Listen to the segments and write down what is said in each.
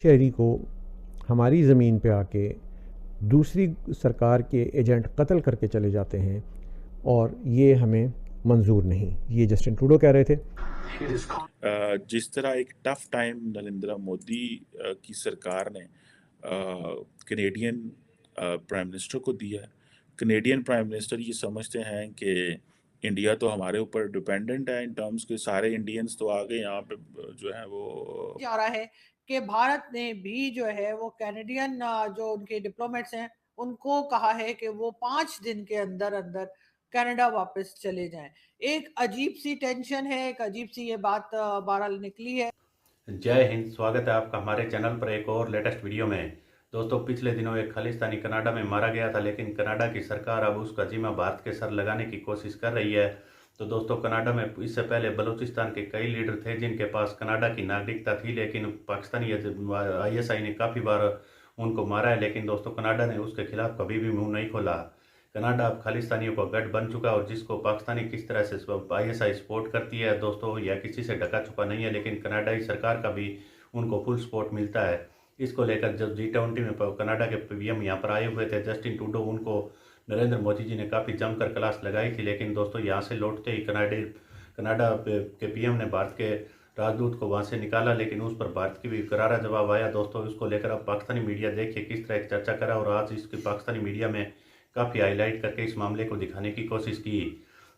शहरी को हमारी ज़मीन पे आके दूसरी सरकार के एजेंट कत्ल करके चले जाते हैं और ये हमें मंजूर नहीं। ये जस्टिन ट्रूडो कह रहे थे। जिस तरह एक टफ टाइम नरेंद्र मोदी की सरकार ने कनेडियन प्राइम मिनिस्टर को दिया है। कनेडियन प्राइम मिनिस्टर ये समझते हैं कि इंडिया तो हमारे ऊपर डिपेंडेंट है इन टर्म्स के, सारे इंडियंस तो आगे यहाँ पे जो है वो जा रहा है कि भारत ने भी जो है वो कैनेडियन जो उनके डिप्लोमेट्स हैं उनको कहा है कि वो 5 दिन के अंदर अंदर कनाडा वापस चले जाएं। एक अजीब सी टेंशन है, एक अजीब सी ये बात बहरहाल निकली है। जय हिंद। स्वागत है आपका हमारे चैनल पर एक और लेटेस्ट वीडियो में। दोस्तों, पिछले दिनों एक खालिस्तानी कनाडा में मारा गया था, लेकिन कनाडा की सरकार अब उसका जिम्मा भारत के सर लगाने की कोशिश कर रही है। तो दोस्तों, कनाडा में इससे पहले बलूचिस्तान के कई लीडर थे जिनके पास कनाडा की नागरिकता थी, लेकिन पाकिस्तानी ISI ने काफ़ी बार उनको मारा है। लेकिन दोस्तों, कनाडा ने उसके खिलाफ कभी भी मुंह नहीं खोला। कनाडा अब खालिस्तानियों का गढ़ बन चुका है और जिसको पाकिस्तानी किस तरह से ISI सपोर्ट करती है दोस्तों, यह किसी से ढका छुपा नहीं है, लेकिन कनाडाई सरकार का भी उनको फुल सपोर्ट मिलता है। इसको लेकर जब G20 में कनाडा के PM यहाँ पर आए हुए थे जस्टिन ट्रूडो, उनको नरेंद्र मोदी जी ने काफ़ी जमकर क्लास लगाई थी। लेकिन दोस्तों, यहाँ से लौटते ही कनाडा के PM ने भारत के राजदूत को वहाँ से निकाला, लेकिन उस पर भारत की भी करारा जवाब आया। दोस्तों, इसको लेकर अब पाकिस्तानी मीडिया देखिए किस तरह की चर्चा करा, और आज इसकी पाकिस्तानी मीडिया में काफ़ी हाईलाइट करके इस मामले को दिखाने की कोशिश की।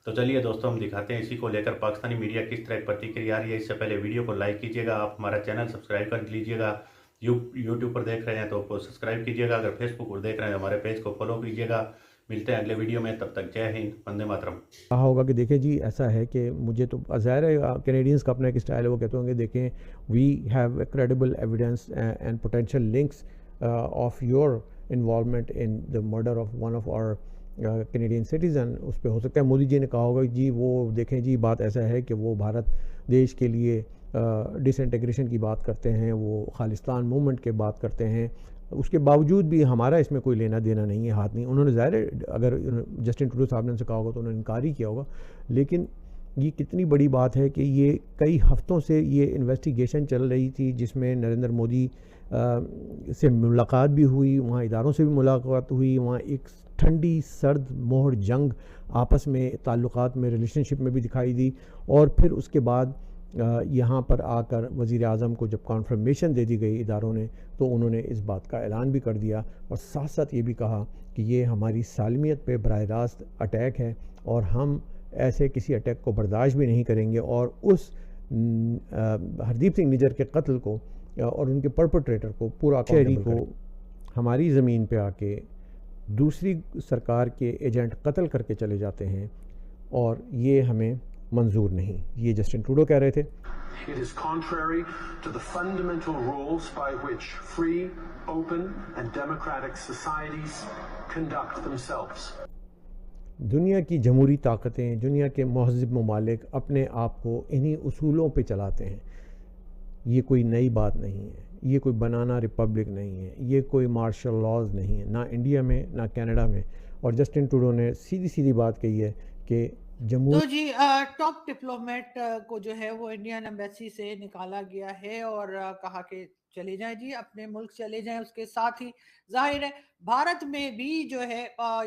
तो चलिए दोस्तों, हम दिखाते हैं इसी को लेकर पाकिस्तानी मीडिया किस तरह की प्रतिक्रिया आ रही है। इससे पहले वीडियो को लाइक कीजिएगा, आप हमारा चैनल सब्सक्राइब कर लीजिएगा। यूट्यूब पर देख रहे हैं तो सब्सक्राइब कीजिएगा, अगर फेसबुक पर देख रहे हैं हमारे पेज को फॉलो कीजिएगा। मिलते हैं अगले वीडियो में, तब तक जय हिंद, वंदे मातरम। कहा होगा कि देखें जी, ऐसा है कि मुझे तो ज़ाहिर है कैनेडियंस का अपना एक स्टाइल है, वो कहते होंगे देखें we have credible evidence and potential links of your involvement in the murder of one of our Canadian citizen. उस पर हो सकता है मोदी जी ने कहा होगा जी वो देखें जी, बात ऐसा है कि वो भारत देश के लिए डिसइंटीग्रेशन की बात करते हैं, वो खालिस्तान मूवमेंट की बात करते हैं, उसके बावजूद भी हमारा इसमें कोई लेना देना नहीं है, हाथ नहीं। उन्होंने ज़ाहिर है अगर जस्टिन ट्रूडो साहब ने उनसे कहा होगा तो उन्होंने इनकार ही किया होगा। लेकिन ये कितनी बड़ी बात है कि ये कई हफ्तों से ये इन्वेस्टिगेशन चल रही थी, जिसमें नरेंद्र मोदी से मुलाकात भी हुई, वहाँ इदारों से भी मुलाकात हुई, वहाँ एक ठंडी सर्द मोहर जंग आपस में ताल्लुकात में रिलेशनशिप में भी दिखाई दी। और फिर उसके बाद यहाँ पर आकर वज़ीर आज़म को जब कॉन्फर्मेशन दे दी गई इदारों ने, तो उन्होंने इस बात का ऐलान भी कर दिया और साथ साथ ये भी कहा कि ये हमारी सालमियत पे बराह रास्त अटैक है और हम ऐसे किसी अटैक को बर्दाश्त भी नहीं करेंगे। और उस हरदीप सिंह निज्जर के कत्ल को और उनके परपेट्रेटर को पूरा शहरी को हमारी ज़मीन पे आके दूसरी सरकार के एजेंट कत्ल करके चले जाते हैं और ये हमें मंजूर नहीं। ये जस्टिन ट्रूडो कह रहे थे। It is contrary to the fundamental rules by which free, open and democratic societies conduct themselves. दुनिया की जमहूरी ताकतें, दुनिया के महज़िब ममालिक अपने आप को इन्हीं उसूलों पे चलाते हैं। ये कोई नई बात नहीं है, ये कोई बनाना रिपब्लिक नहीं है, ये कोई मार्शल लॉज नहीं है, ना इंडिया में ना कनाडा में। और जस्टिन ट्रूडो ने सीधी सीधी बात कही है कि तो जी टॉप डिप्लोमेट को जो है वो इंडियन एम्बेसी से निकाला गया है और कहा कि चले जाएं जी, अपने मुल्क चले जाएं। उसके साथ ही जाहिर है भारत में भी जो है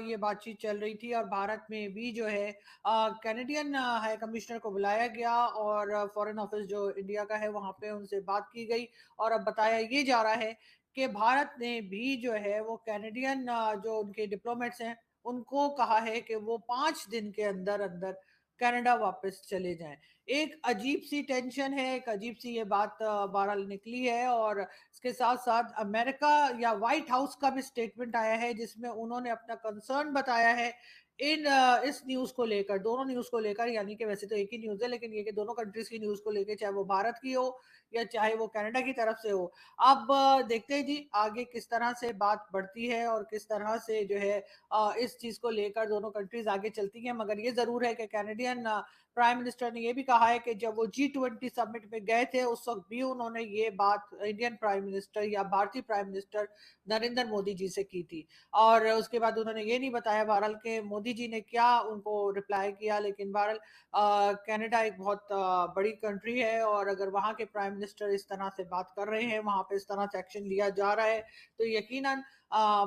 ये बातचीत चल रही थी और भारत में भी जो है कैनेडियन हाई कमिश्नर को बुलाया गया और फॉरेन ऑफिस जो इंडिया का है वहां पे उनसे बात की गई और अब बताया ये जा रहा है कि भारत ने भी जो है वो कैनेडियन जो उनके डिप्लोमेट्स हैं उनको कहा है कि वो 5 दिन के अंदर अंदर कनाडा वापस चले जाएं। एक अजीब सी टेंशन है, एक अजीब सी ये बात बहरहाल निकली है और इसके साथ साथ अमेरिका या व्हाइट हाउस का भी स्टेटमेंट आया है जिसमें उन्होंने अपना कंसर्न बताया है इस न्यूज को लेकर, दोनों न्यूज को लेकर। यानी कि वैसे तो एक ही न्यूज है लेकिन ये कि दोनों कंट्रीज की न्यूज को लेकर, चाहे वो भारत की हो या चाहे वो कनाडा की तरफ से हो। अब देखते हैं जी आगे किस तरह से बात बढ़ती है और किस तरह से जो है इस चीज को लेकर दोनों कंट्रीज आगे चलती हैं। मगर ये जरूर है कि कैनेडियन प्राइम मिनिस्टर ने ये भी कहा है कि जब वो G20 समिट में गए थे उस वक्त भी उन्होंने ये बात इंडियन प्राइम मिनिस्टर या भारतीय प्राइम मिनिस्टर नरेंद्र मोदी जी से की थी। और उसके बाद उन्होंने ये नहीं बताया बहरहाल के मोदी जी ने क्या उनको रिप्लाई किया। लेकिन बहरहाल कनाडा एक बहुत बड़ी कंट्री है और अगर वहां के प्राइम मिनिस्टर इस तरह से बात कर रहे हैं, वहां पे इस तरह से एक्शन लिया जा रहा है, तो यकीनन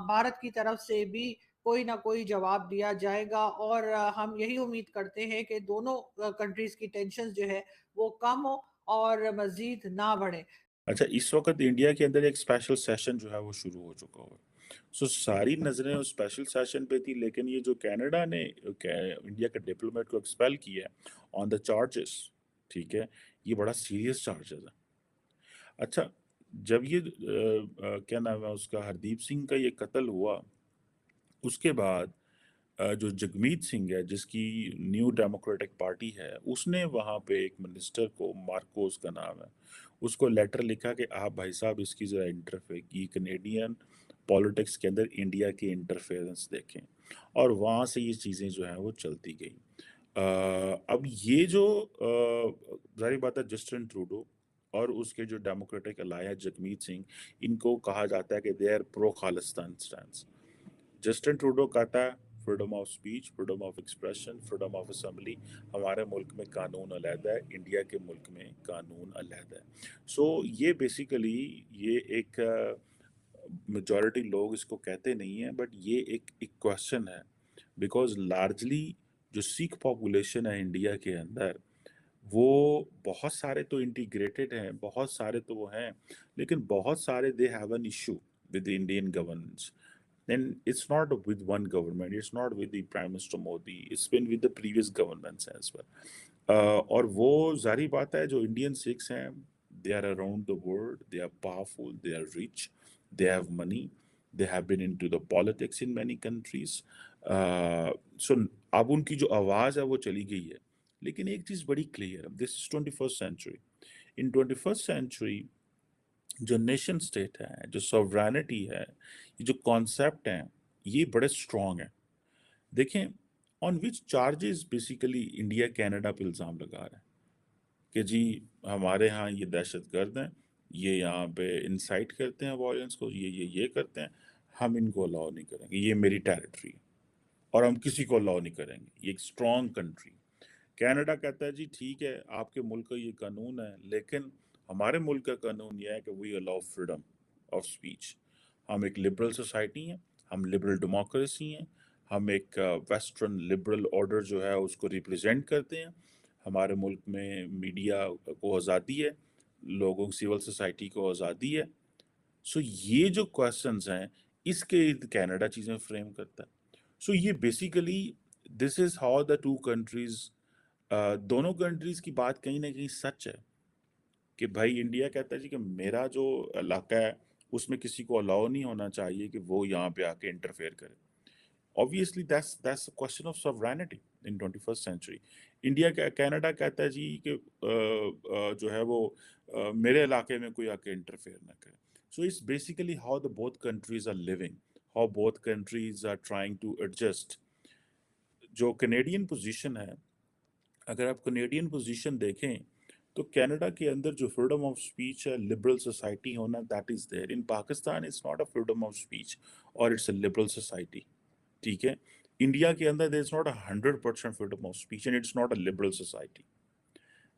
भारत की तरफ से भी कोई ना कोई जवाब दिया जाएगा। और हम यही उम्मीद करते हैं कि दोनों कंट्रीज की टेंशन जो है वो कम हो और मजीद ना बढ़े। अच्छा, इस वक्त इंडिया के अंदर एक स्पेशल सेशन जो है वो शुरू हो चुका हुआ है। सो सारी नज़रें उस स्पेशल सेशन पे थी, लेकिन ये जो कनाडा ने इंडिया के डिप्लोमेट को एक्सपेल किया है ऑन द चार्जेस, ठीक है, ये बड़ा सीरियस चार्जेस है। अच्छा, जब ये क्या नाम है उसका, हरदीप सिंह का ये कत्ल हुआ, उसके बाद जो जगमीत सिंह है जिसकी न्यू डेमोक्रेटिक पार्टी है, उसने वहाँ पे एक मिनिस्टर को, मार्कोस का नाम है, उसको लेटर लिखा कि आप भाई साहब इसकी ज़रा इंटरफेयर की कनेडियन पॉलिटिक्स के अंदर इंडिया की इंटरफेरेंस देखें, और वहाँ से ये चीज़ें जो हैं वो चलती गई। अब ये जो जाहिर बात है जस्टिन ट्रूडो और उसके जो डेमोक्रेटिक अलाया जगमीत सिंह, इनको कहा जाता है कि they are pro Khalistan stance. Justin Trudeau कहता है freedom of speech, freedom of expression, freedom of assembly, हमारे मुल्क में कानून अलहदा है, इंडिया के मुल्क में कानून अलहदा है। सो ये बेसिकली ये एक मेजॉरिटी लोग इसको कहते नहीं हैं, बट ये एक क्वेश्चन है, बिकॉज लार्जली जो सिख पॉपुलेशन है इंडिया के अंदर, वो बहुत सारे तो इंटीग्रेटेड हैं, बहुत सारे तो वो हैं, लेकिन बहुत सारे they have an issue with the Indian governance. And it's not with one government, it's not with the Prime Minister Modi, it's been with the previous governments as well. और वो जारी बात है, जो इंडियन सिख्स हैं, they are around the world, they are powerful, they are rich, they have money, they have been into the politics in many countries. So अब उनकी जो आवाज़ है वो चली गई है, लेकिन एक चीज़ बड़ी क्लियर है, this is 21st century. In 21st century जो नेशन स्टेट है, जो सॉवरेनिटी है, ये जो कॉन्सेप्ट हैं, ये बड़े स्ट्रॉन्ग हैं। देखें on which charges basically India Canada पे इल्ज़ाम लगा रहा है कि जी हमारे यहाँ ये दहशतगर्द हैं, ये यहाँ पे इंसाइट करते हैं वॉयलेंस को, ये करते हैं, हम इनको अलाउ नहीं करेंगे, ये मेरी टेरिटरी है और हम किसी को अलाउ नहीं करेंगे। ये एक स्ट्रॉन्ग कंट्री। कनाडा कहता है जी ठीक है, आपके मुल्क का ये कानून है, लेकिन हमारे मुल्क का कानून यह है कि we allow freedom of speech. हम एक लिबरल सोसाइटी हैं, हम लिबरल डेमोक्रेसी हैं, हम एक वेस्टर्न लिबरल ऑर्डर जो है उसको रिप्रेजेंट करते हैं। हमारे मुल्क में मीडिया को आज़ादी है, लोगों सिविल सोसाइटी को आज़ादी है। सो ये जो क्वेश्चंस हैं, इसके कनाडा चीज़ें फ्रेम करता है। सो ये basically this is how the two countries, दोनों कंट्रीज़ की बात कहीं ना कहीं सच है कि भाई इंडिया कहता है जी कि मेरा जो इलाका है उसमें किसी को अलाउ नहीं होना चाहिए कि वो यहाँ पे आके इंटरफेयर करे। Obviously that's a question of sovereignty in 21st century. India Canada कहता है जी कि जो है वो मेरे इलाके में कोई आके इंटरफेयर ना करे। So it's basically how the both countries are living, how both countries are trying to adjust. जो कनेडियन पोजीशन है, अगर आप कनेडियन पोजीशन देखें तो कनाडा के अंदर जो फ्रीडम ऑफ स्पीच है, लिबरल सोसाइटी होना, that is there. In Pakistan it's not a freedom of speech और इट्स अ लिबरल सोसाइटी, ठीक है। इंडिया के अंदर there is not 100% freedom of speech and it's not a liberal society.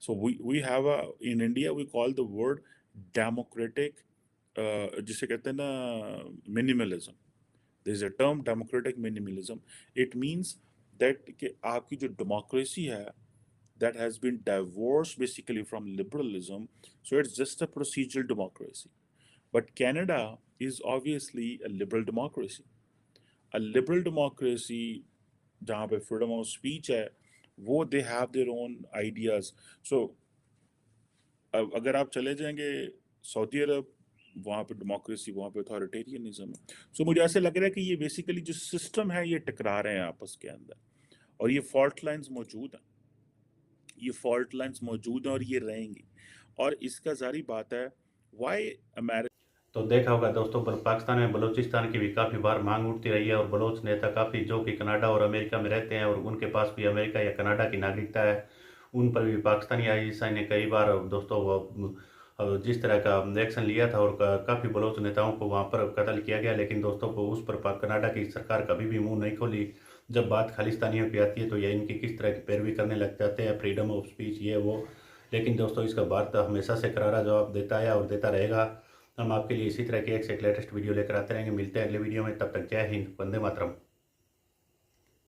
So we have a, in India we call the word democratic, जिसे कहते हैं ना minimalism. There is a term democratic minimalism. It means that कि आपकी जो democracy है that has been divorced basically from liberalism, so it's just a procedural democracy. But Canada is obviously a liberal democracy. A liberal democracy जहाँ पे freedom of speech है, वो they have their own ideas. So अगर आप चले जाएंगे Saudi अरब, वहाँ पे डेमोक्रेसी, वहाँ पे अथॉरिटेरियनिज्म है। सो मुझे ऐसे लग रहा है कि ये बेसिकली जो सिस्टम है ये टकरा रहे हैं आपस के अंदर, और ये फॉल्ट लाइंस मौजूद हैं, ये फॉल्ट लाइंस मौजूद हैं और ये रहेंगी। और इसका जारी बात है वाई अमेरिका। तो देखा होगा दोस्तों, पाकिस्तान में बलूचिस्तान की भी काफ़ी बार मांग उठती रही है और बलोच नेता काफ़ी जो कि कनाडा और अमेरिका में रहते हैं और उनके पास भी अमेरिका या कनाडा की नागरिकता है, उन पर भी पाकिस्तानी आईएसआई ने कई बार दोस्तों जिस तरह का एक्शन लिया था और काफ़ी बलोच नेताओं को वहाँ पर कत्ल किया गया, लेकिन दोस्तों को उस पर कनाडा की सरकार कभी भी मुंह नहीं खोली। जब बात खालिस्तानियों की आती है तो ये इनकी किस तरह की पैरवी करने लग जाते हैं, फ्रीडम ऑफ स्पीच ये वो। लेकिन दोस्तों इसका भारत हमेशा से करारा जवाब देता है और देता रहेगा। हम आपके लिए इसी तरह की एक से एक लेटेस्ट वीडियो लेकर आते रहेंगे। मिलते हैं अगले वीडियो में, तब तक जय हिंद, वंदे मातरम।